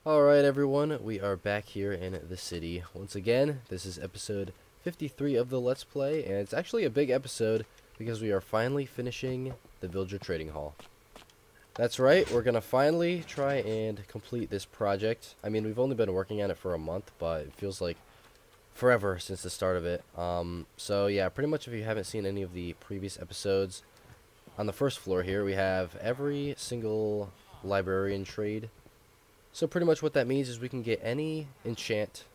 Alright everyone, we are back here in the city once again. This is episode 53 of the Let's Play, and it's actually a big episode because we are finally finishing the Villager Trading Hall. That's right, we're gonna finally try and complete this project. I mean, we've only been working on it for a month, but it feels like forever since the start of it. So yeah, pretty much if you haven't seen any of the previous episodes, on the first floor here we have every single librarian trade. So pretty much what that means is we can get any enchant,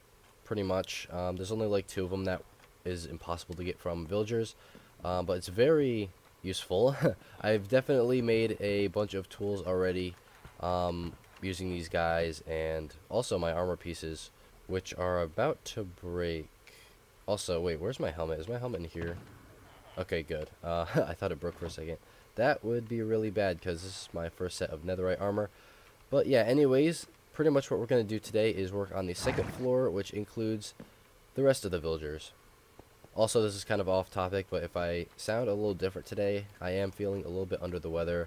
pretty much. There's only like 2 of them that is impossible to get from villagers, but it's very useful. I've definitely made a bunch of tools already using these guys, and also my armor pieces, which are about to break. Also, wait, where's my helmet? Is my helmet in here? Okay, good. I thought it broke for a second. That would be really bad because this is my first set of netherite armor. But yeah, anyways, pretty much what we're going to do today is work on the second floor, which includes the rest of the villagers. Also, this is kind of off topic, but if I sound a little different today, I am feeling a little bit under the weather.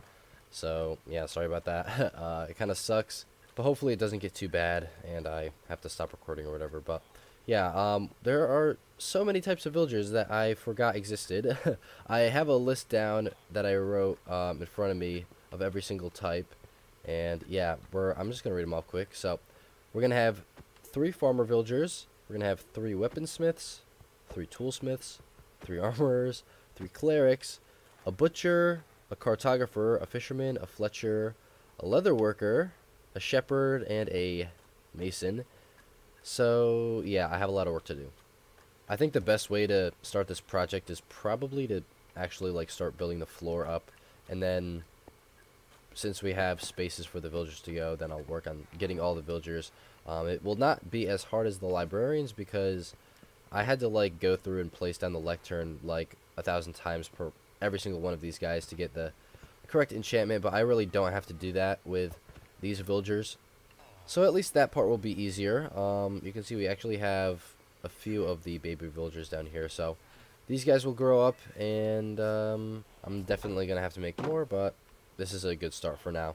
So yeah, sorry about that. It kind of sucks, but hopefully it doesn't get too bad and I have to stop recording or whatever. But yeah, there are so many types of villagers that I forgot existed. I have a list down that I wrote in front of me of every single type. And yeah, I'm just gonna read them off quick. So we're gonna have 3 farmer villagers. We're gonna have 3 weaponsmiths, 3 toolsmiths, 3 armorers, 3 clerics, a butcher, a cartographer, a fisherman, a fletcher, a leather worker, a shepherd, and a mason. So yeah, I have a lot of work to do. I think the best way to start this project is probably to actually like start building the floor up, and then since we have spaces for the villagers to go, then I'll work on getting all the villagers. It will not be as hard as the librarians because I had to like go through and place down the lectern like 1,000 times per every single one of these guys to get the correct enchantment, but I really don't have to do that with these villagers. So at least that part will be easier. You can see we actually have a few of the baby villagers down here, so these guys will grow up, and I'm definitely going to have to make more, but this is a good start for now.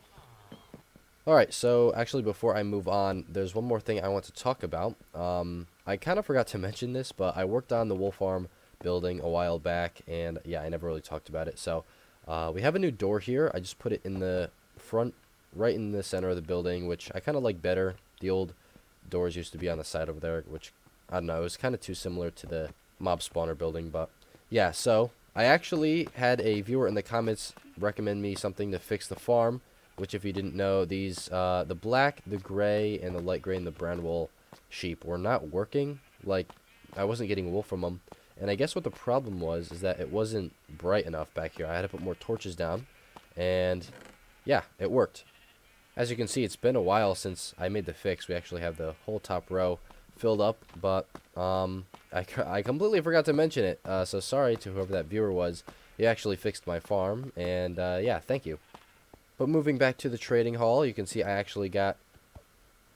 Alright, so actually before I move on, there's one more thing I want to talk about. I kind of forgot to mention this, but I worked on the wool farm building a while back, and yeah, I never really talked about it. So we have a new door here. I just put it in the front, right in the center of the building, which I kind of like better. The old doors used to be on the side over there, which, I don't know, it was kind of too similar to the mob spawner building, but yeah, so I actually had a viewer in the comments recommend me something to fix the farm, which if you didn't know, these the black, the gray, and the light gray and the brown wool sheep were not working. Like, I wasn't getting wool from them, and I guess what the problem was is that it wasn't bright enough back here. I had to put more torches down, and yeah, it worked. As you can see, it's been a while since I made the fix. We actually have the whole top row filled up, but I completely forgot to mention it, so sorry to whoever that viewer was. He actually fixed my farm, and yeah, thank you. But moving back to the trading hall, you can see I actually got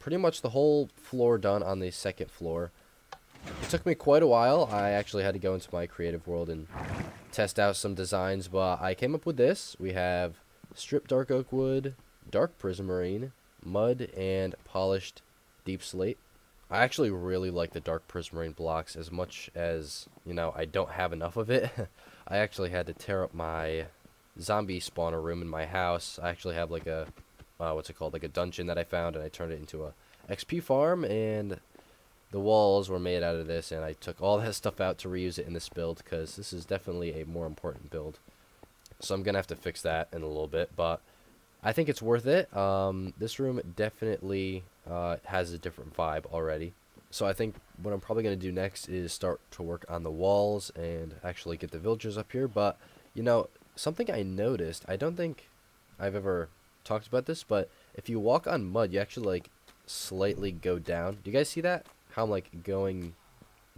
pretty much the whole floor done on the second floor. It took me quite a while. I actually had to go into my creative world and test out some designs, but I came up with this. We have stripped dark oak wood, dark prismarine, mud, and polished deep slate. I actually really like the dark prismarine blocks as much as, you know, I don't have enough of it. I actually had to tear up my zombie spawner room in my house. I actually have like a, what's it called, like a dungeon that I found, and I turned it into a XP farm, and the walls were made out of this, and I took all that stuff out to reuse it in this build, because this is definitely a more important build. So I'm going to have to fix that in a little bit, but I think it's worth it. This room definitely has a different vibe already. So I think what I'm probably going to do next is start to work on the walls and actually get the villagers up here. But, you know, something I noticed, I don't think I've ever talked about this, but if you walk on mud, you actually, like, slightly go down. Do you guys see that? How I'm, like, going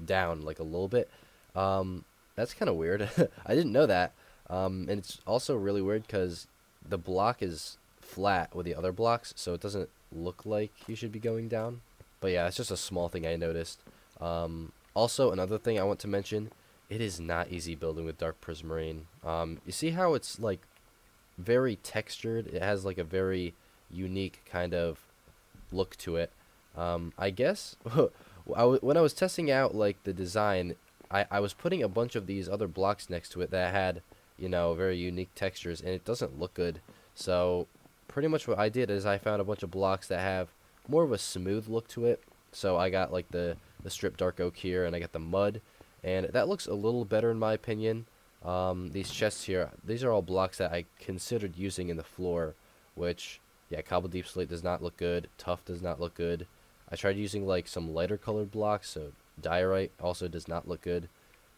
down, like, a little bit? That's kind of weird. I didn't know that. And it's also really weird because the block is flat with the other blocks, so it doesn't look like you should be going down. But yeah, it's just a small thing I noticed. Also, another thing I want to mention, it is not easy building with dark prismarine. You see how it's like very textured? It has like a very unique kind of look to it. I guess when I was testing out like the design, I was putting a bunch of these other blocks next to it that had, you know, very unique textures, and it doesn't look good. So pretty much what I did is I found a bunch of blocks that have more of a smooth look to it. So I got like the strip dark oak here, and I got the mud, and that looks a little better in my opinion. These chests here, these are all blocks that I considered using in the floor, which, yeah, cobble deep slate does not look good. Tough does not look good. I tried using like some lighter colored blocks, so diorite also does not look good.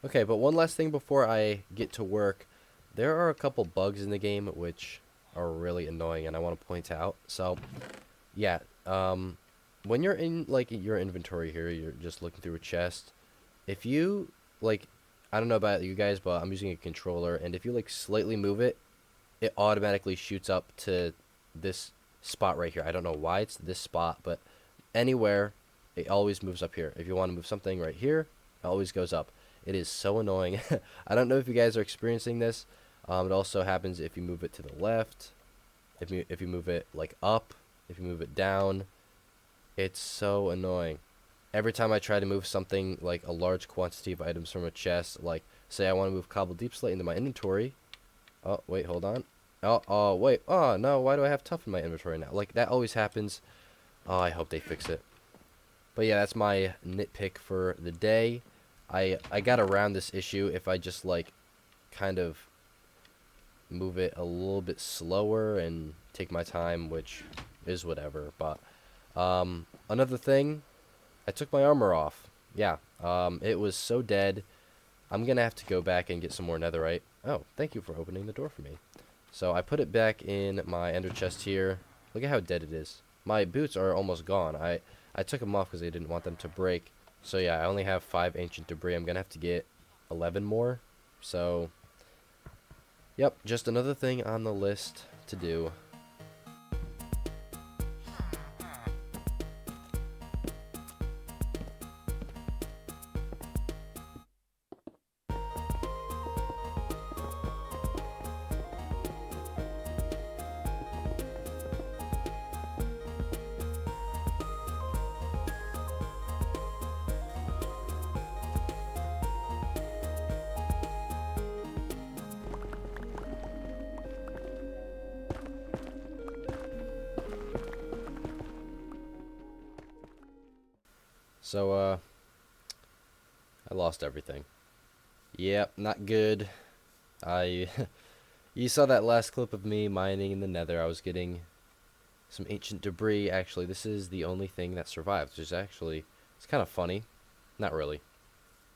Okay, but one last thing before I get to work. There are a couple bugs in the game which are really annoying, and I want to point out. So, yeah, when you're in like your inventory here, you're just looking through a chest. If you like, I don't know about you guys, but I'm using a controller, and if you like slightly move it, it automatically shoots up to this spot right here. I don't know why it's this spot, but anywhere, it always moves up here. If you want to move something right here, it always goes up. It is so annoying. I don't know if you guys are experiencing this. It also happens if you move it to the left, if you move it like up, if you move it down. It's so annoying. Every time I try to move something like a large quantity of items from a chest, like say I want to move cobble deep slate into my inventory. Oh, wait, hold on. Oh, wait. Oh, no, why do I have tough in my inventory now? Like, that always happens. Oh, I hope they fix it. But yeah, that's my nitpick for the day. I got around this issue if I just, like, kind of move it a little bit slower and take my time, which is whatever. But, another thing, I took my armor off. Yeah, it was so dead. I'm gonna have to go back and get some more netherite. Oh, thank you for opening the door for me. So I put it back in my ender chest here. Look at how dead it is. My boots are almost gone. I took them off because I didn't want them to break. So yeah, I only have 5 ancient debris. I'm gonna have to get 11 more. So, yep, just another thing on the list to do. So, I lost everything. Yep, not good. I You saw that last clip of me mining in the nether. I was getting some ancient debris. Actually, this is the only thing that survived, which is actually, it's kind of funny. Not really.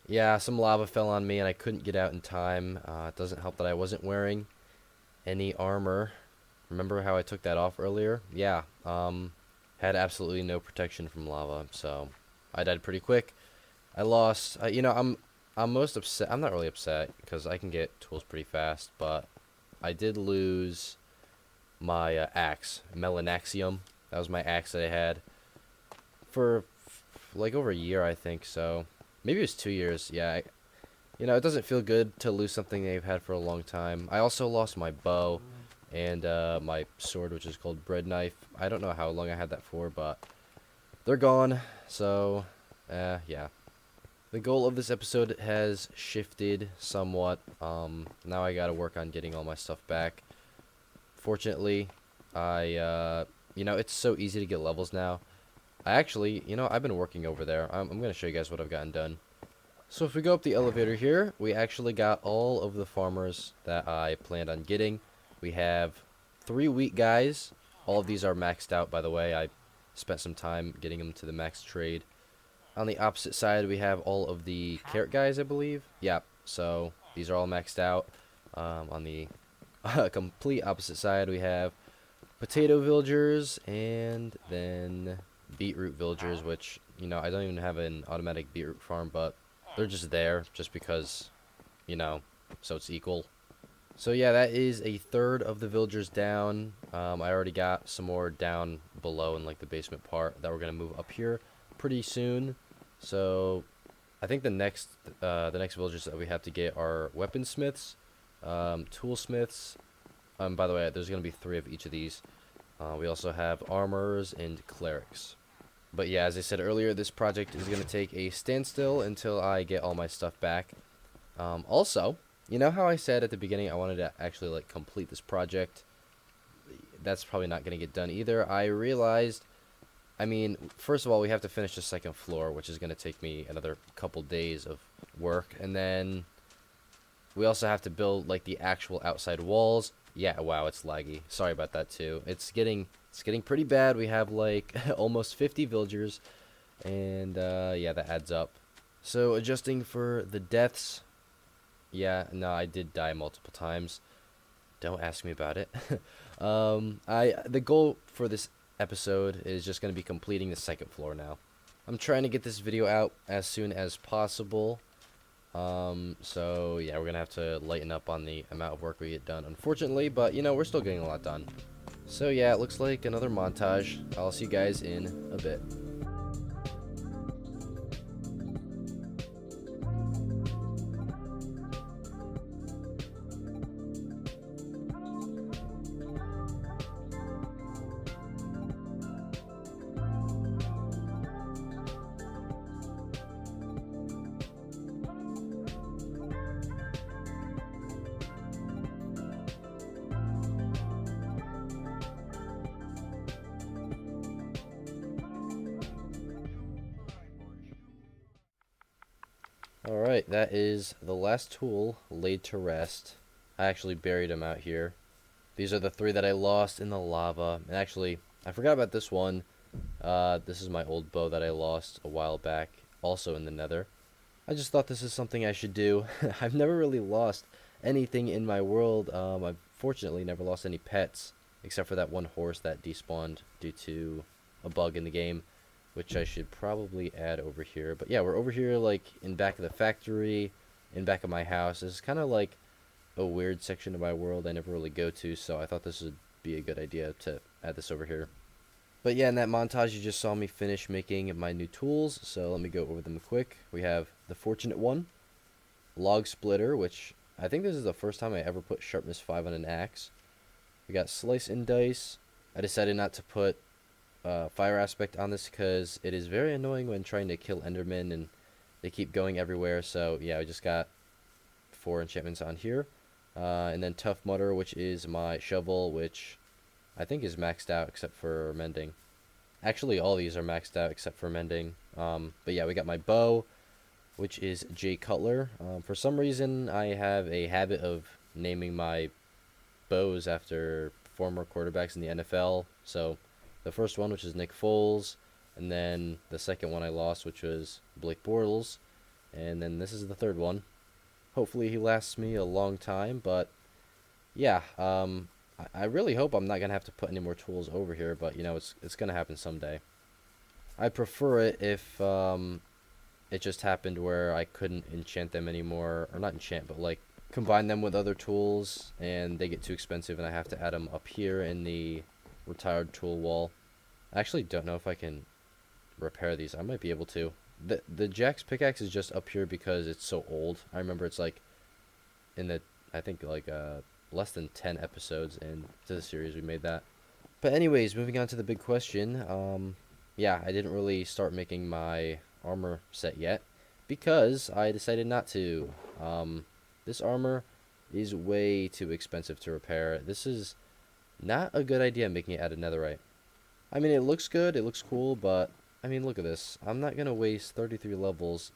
Yeah, some lava fell on me and I couldn't get out in time. It doesn't help that I wasn't wearing any armor. Remember how I took that off earlier? Yeah, had absolutely no protection from lava, so I died pretty quick. I lost, you know, I'm most upset. I'm not really upset because I can get tools pretty fast, but I did lose my axe, Melanaxium. That was my axe that I had for like over a year, I think. So maybe it was 2 years. Yeah, you know, it doesn't feel good to lose something they've had for a long time. I also lost my bow and my sword, which is called bread knife. I don't know how long I had that for, but they're gone. So, yeah. The goal of this episode has shifted somewhat. Now I gotta work on getting all my stuff back. Fortunately, you know, it's so easy to get levels now. I actually, you know, I've been working over there. I'm gonna show you guys what I've gotten done. So if we go up the elevator here, we actually got all of the farmers that I planned on getting. We have 3 wheat guys. All of these are maxed out, by the way. I spent some time getting them to the max trade. On the opposite side, we have all of the carrot guys, I believe. Yeah, so these are all maxed out. On the complete opposite side, we have potato villagers and then beetroot villagers, which, you know, I don't even have an automatic beetroot farm, but they're just there just because, you know, so it's equal. So yeah, that is a third of the villagers down. I already got some more down below in like the basement part that we're gonna move up here pretty soon. So I think the next villagers that we have to get are weaponsmiths, toolsmiths. By the way, there's gonna be 3 of each of these, We also have armors and clerics. But yeah, as I said earlier, this project is going to take a standstill until I get all my stuff back. Also, you know how I said at the beginning I wanted to actually like complete this project? That's probably not going to get done either. I realized, I mean, first of all, we have to finish the second floor, which is going to take me another couple days of work. And then we also have to build like the actual outside walls. Yeah, wow, it's laggy. Sorry about that too. It's getting pretty bad. We have like almost 50 villagers, and yeah, that adds up. So adjusting for the deaths, yeah, no, I did die multiple times. Don't ask me about it. The goal for this episode is just going to be completing the second floor now. I'm trying to get this video out as soon as possible. So yeah, we're gonna have to lighten up on the amount of work we get done, unfortunately, but you know, we're still getting a lot done. So yeah, it looks like another montage. I'll see you guys in a bit. Alright, that is the last tool laid to rest. I actually buried them out here. These are the 3 that I lost in the lava. And actually, I forgot about this one. This is my old bow that I lost a while back, also in the nether. I just thought this is something I should do. I've never really lost anything in my world. I've fortunately never lost any pets, except for that one horse that despawned due to a bug in the game, which I should probably add over here. But yeah, we're over here like in back of the factory, in back of my house. This is kind of like a weird section of my world I never really go to, so I thought this would be a good idea to add this over here. But yeah, in that montage you just saw me finish making my new tools, so let me go over them quick. We have the Fortunate One, Log Splitter, which I think this is the first time I ever put Sharpness 5 on an axe. We got Slice and Dice. I decided not to put fire aspect on this because it is very annoying when trying to kill endermen and they keep going everywhere. So yeah, I just got 4 enchantments on here, and then Tough Mudder, which is my shovel, which I think is maxed out except for mending. Actually, all these are maxed out except for mending. But yeah, we got my bow, which is Jay Cutler. For some reason I have a habit of naming my bows after former quarterbacks in the NFL. So the first one, which is Nick Foles, and then the second one I lost, which was Blake Bortles, and then this is the third one. Hopefully he lasts me a long time, but yeah, I really hope I'm not going to have to put any more tools over here, but you know, it's going to happen someday. I prefer it if it just happened where I couldn't enchant them anymore, or not enchant, but like combine them with other tools, and they get too expensive and I have to add them up here in the retired tool wall. I actually don't know if I can repair these. I might be able to. The Jack's pickaxe is just up here because it's so old. I remember it's like in the, I think like less than 10 episodes into the series we made that. But anyways, moving on to the big question. Yeah, I didn't really start making my armor set yet because I decided not to. This armor is way too expensive to repair. This is not a good idea, making it out of netherite. I mean, it looks good, it looks cool, but I mean, look at this. I'm not gonna waste 33 levels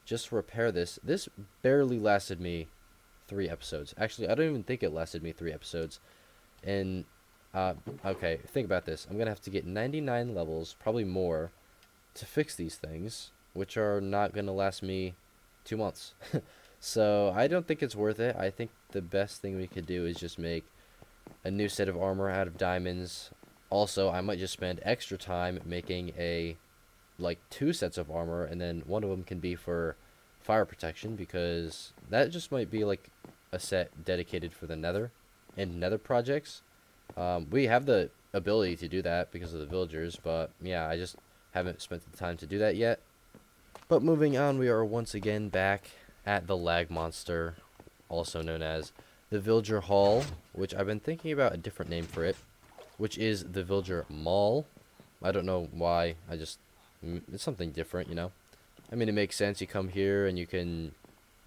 just to repair this. This barely lasted me 3 episodes. Actually, I don't even think it lasted me 3 episodes. And okay, think about this. I'm gonna have to get 99 levels, probably more, to fix these things, which are not gonna last me 2 months. So I don't think it's worth it. I think the best thing we could do is just make a new set of armor out of diamonds. Also, I might just spend extra time making like 2 sets of armor, and then one of them can be for fire protection, because that just might be like a set dedicated for the nether and nether projects. We have the ability to do that because of the villagers, but yeah, I just haven't spent the time to do that yet. But moving on, we are once again back at the lag monster, also known as the Villager Hall, which I've been thinking about a different name for it. which is the Villager Mall. I don't know why. It's something different, you know. I mean, it makes sense. You come here and you can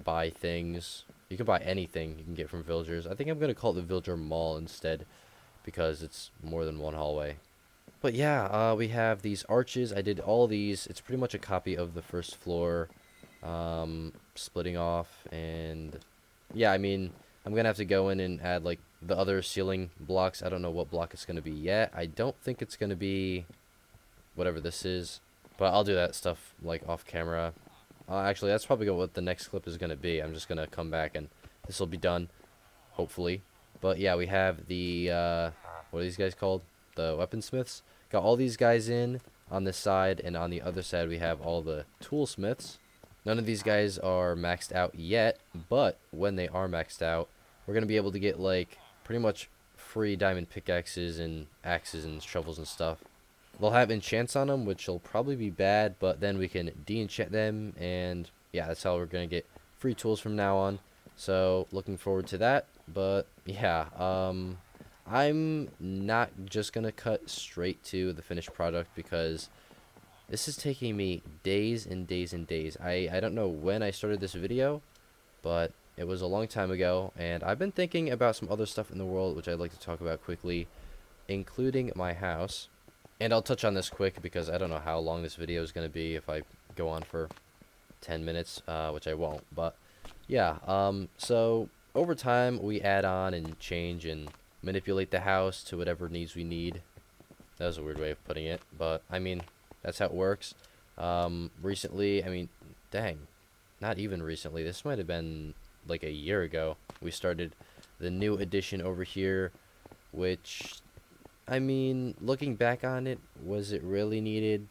buy things. You can buy anything you can get from villagers. I think I'm gonna call it the Villager Mall instead because it's more than one hallway. But yeah, we have these arches. I did all these. It's pretty much a copy of the first floor, splitting off. And yeah, I mean, I'm gonna have to go in and add like the other ceiling blocks. I don't know what block it's gonna be yet. I don't think it's gonna be whatever this is, but I'll do that stuff like off camera. Actually, that's probably what the next clip is gonna be. I'm just gonna come back and this will be done, hopefully. But yeah, we have the what are these guys called? The weaponsmiths. Got all these guys in on this side, and on the other side we have all the toolsmiths. None of these guys are maxed out yet, but when they are maxed out, we're gonna be able to get like pretty much free diamond pickaxes and axes and shovels and stuff. They'll have enchants on them, which will probably be bad, but then we can de-enchant them, and yeah, that's how we're gonna get free tools from now on. So looking forward to that. But yeah, I'm not just gonna cut straight to the finished product because this is taking me days and days and days. I don't know when I started this video, but it was a long time ago, and I've been thinking about some other stuff in the world which I'd like to talk about quickly, including my house. And I'll touch on this quick because I don't know how long this video is going to be if I go on for 10 minutes, which I won't. But yeah, so over time we add on and change and manipulate the house to whatever needs we need. That was a weird way of putting it, but I mean, that's how it works. Recently, I mean, dang, not even recently. This might have been like a year ago. We started the new edition over here, which, I mean, looking back on it, was it really needed?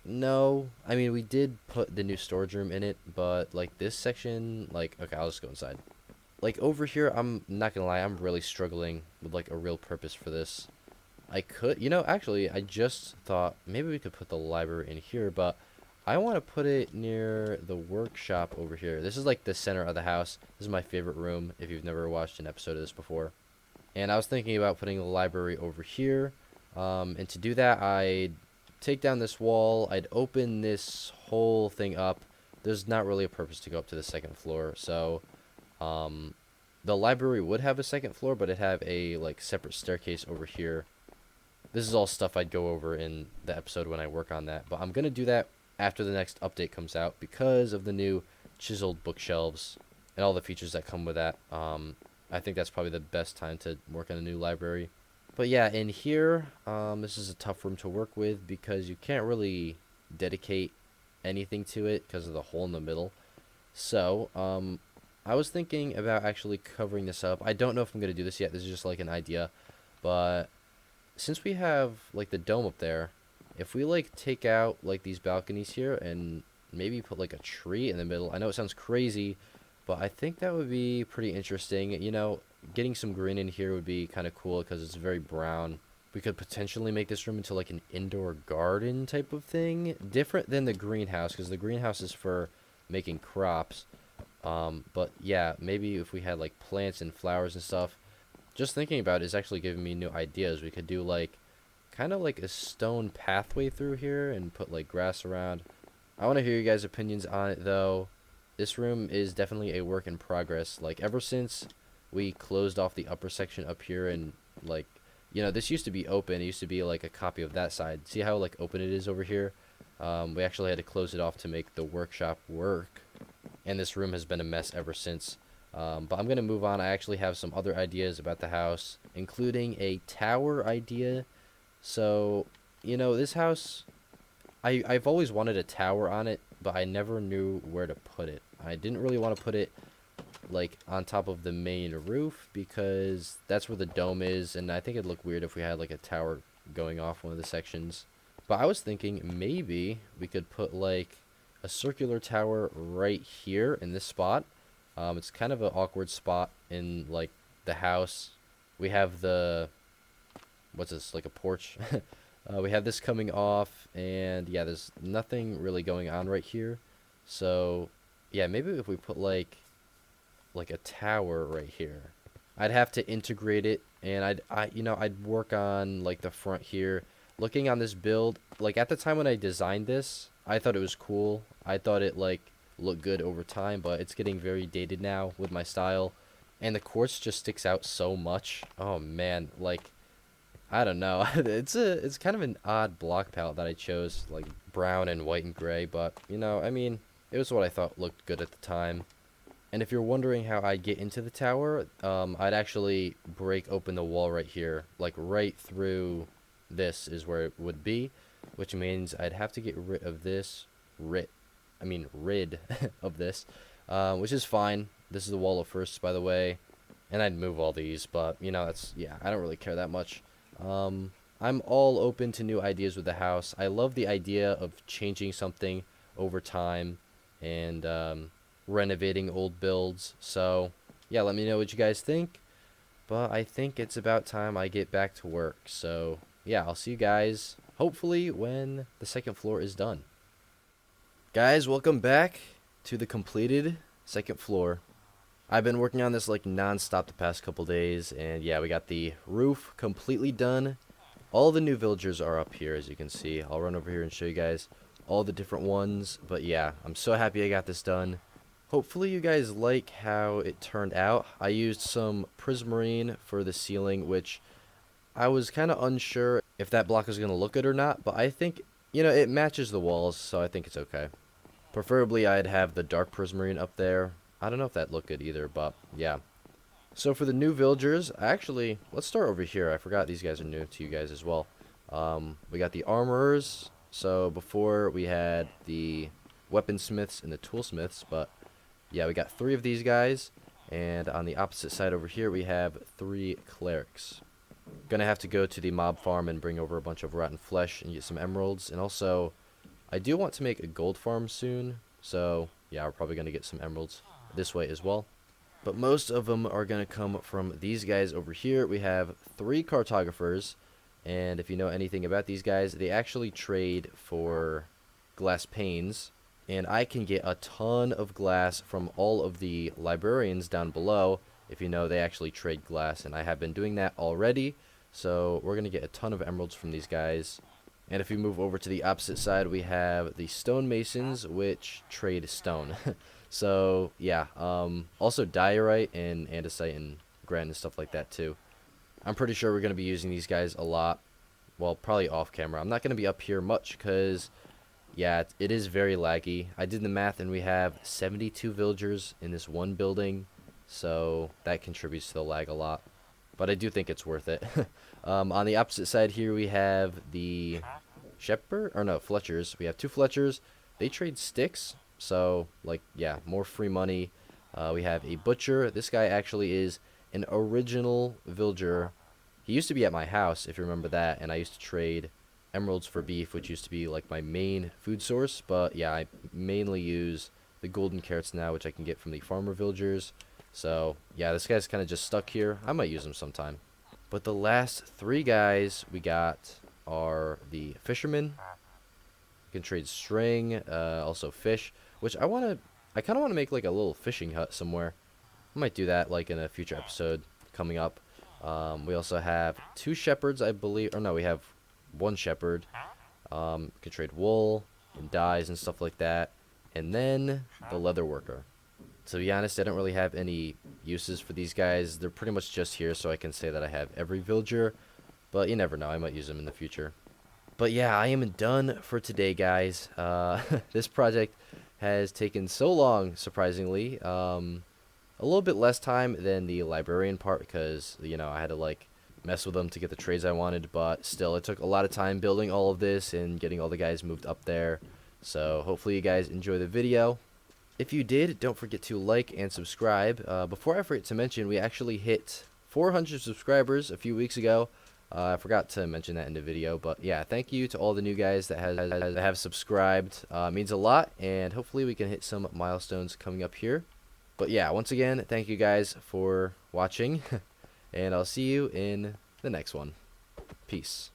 No. I mean, we did put the new storage room in it, but like this section, like, okay, I'll just go inside. Like over here, I'm not gonna lie, I'm really struggling with like a real purpose for this. I could, you know, actually, I just thought maybe we could put the library in here, but I want to put it near the workshop over here. This is like the center of the house. This is my favorite room if you've never watched an episode of this before. And I was thinking about putting the library over here. And to do that, I'd take down this wall. I'd open this whole thing up. There's not really a purpose to go up to the second floor. So the library would have a second floor, but it'd have a like separate staircase over here. This is all stuff I'd go over in the episode when I work on that. But I'm going to do that after the next update comes out because of the new chiseled bookshelves and all the features that come with that. I think that's probably the best time to work on a new library. But yeah, in here, this is a tough room to work with because you can't really dedicate anything to it because of the hole in the middle. So, I was thinking about actually covering this up. I don't know if I'm going to do this yet. This is just like an idea. But since we have like the dome up there, if we like take out like these balconies here and maybe put like a tree in the middle. I know it sounds crazy, but I think that would be pretty interesting. You know, getting some green in here would be kind of cool because it's very brown. We could potentially make this room into like an indoor garden type of thing. Different than the greenhouse because the greenhouse is for making crops. But yeah, maybe if we had like plants and flowers and stuff. Just thinking about it is actually giving me new ideas. We could do like kind of like a stone pathway through here and put like grass around. I want to hear you guys' opinions on it though. This room is definitely a work in progress. Like ever since we closed off the upper section up here and like, you know, this used to be open. It used to be like a copy of that side. See how like open it is over here? We actually had to close it off to make the workshop work. And this room has been a mess ever since. But I'm going to move on. I actually have some other ideas about the house, including a tower idea. So, you know, this house, I've always wanted a tower on it, but I never knew where to put it. I didn't really want to put it, like, on top of the main roof, because that's where the dome is, and I think it'd look weird if we had, like, a tower going off one of the sections. But I was thinking maybe we could put, like, a circular tower right here in this spot. It's kind of an awkward spot in, like, the house. We have the, what's this, like a porch? We have this coming off, and yeah, there's nothing really going on right here. So, yeah, maybe if we put, like a tower right here. I'd have to integrate it and I'd work on like the front here. Looking on this build, like at the time when I designed this, I thought it was cool. I thought it like looked good over time, but it's getting very dated now with my style, and the quartz just sticks out so much. Oh man, like I don't know. It's kind of an odd block palette that I chose, like brown and white and gray, but I mean, it was what I thought looked good at the time. And if you're wondering how I get into the tower, I'd actually break open the wall right here, like right through this is where it would be, which means I'd have to get rid of this, rid of this, which is fine. This is the wall of firsts, by the way, and I'd move all these, but yeah, I don't really care that much. I'm all open to new ideas with the house. I love the idea of changing something over time and renovating old builds. So, yeah, let me know what you guys think. But I think it's about time I get back to work. So, yeah, I'll see you guys hopefully when the second floor is done. Guys, welcome back to the completed second floor. I've been working on this like non-stop the past couple days, and yeah, we got the roof completely done. All the new villagers are up here, as you can see. I'll run over here and show you guys all the different ones, but yeah, I'm so happy I got this done. Hopefully you guys like how it turned out. I used some prismarine for the ceiling, which I was kind of unsure if that block was going to look good or not, but I think, it matches the walls, so I think it's okay. Preferably I'd have the dark prismarine up there. I don't know if that looked good either, but yeah. So for the new villagers, actually, let's start over here. I forgot these guys are new to you guys as well. We got the armorers. So before we had the weaponsmiths and the toolsmiths, but yeah, we got 3 of these guys. And on the opposite side over here, we have 3 clerics. Gonna have to go to the mob farm and bring over a bunch of rotten flesh and get some emeralds. And also, I do want to make a gold farm soon. So yeah, we're probably gonna get some emeralds this way as well. But most of them are going to come from these guys over here. We have 3 cartographers, and if you know anything about these guys, they actually trade for glass panes, and I can get a ton of glass from all of the librarians down below. If you know, they actually trade glass, and I have been doing that already, so we're going to get a ton of emeralds from these guys. And if we move over to the opposite side, we have the stonemasons, which trade stone. So, yeah, also diorite and andesite and granite and stuff like that, too. I'm pretty sure we're going to be using these guys a lot. Well, probably off camera. I'm not going to be up here much because, yeah, it is very laggy. I did the math, and we have 72 villagers in this one building, so that contributes to the lag a lot. But I do think it's worth it. On the opposite side here, we have the Fletchers. We have 2 Fletchers. They trade sticks. So, like, yeah, more free money. We have a butcher. This guy actually is an original villager. He used to be at my house, if you remember that, and I used to trade emeralds for beef, which used to be, like, my main food source. But, yeah, I mainly use the golden carrots now, which I can get from the farmer villagers. So, yeah, this guy's kind of just stuck here. I might use him sometime. But the last 3 guys we got are the fishermen. You can trade string, also fish. Which I kind of want to make like a little fishing hut somewhere. I might do that like in a future episode coming up. We also have 2 shepherds, I believe. Or no, we have 1 shepherd. Can trade wool and dyes and stuff like that. And then the leather worker. To be honest, I don't really have any uses for these guys. They're pretty much just here so I can say that I have every villager. But you never know, I might use them in the future. But yeah, I am done for today, guys. This project has taken so long, surprisingly. A little bit less time than the librarian part because, I had to, like, mess with them to get the trades I wanted. But still, it took a lot of time building all of this and getting all the guys moved up there. So hopefully you guys enjoy the video. If you did, don't forget to like and subscribe. Before I forget to mention, we actually hit 400 subscribers a few weeks ago. I forgot to mention that in the video, but yeah, thank you to all the new guys that have subscribed. It means a lot, and hopefully we can hit some milestones coming up here. But yeah, once again, thank you guys for watching, and I'll see you in the next one. Peace.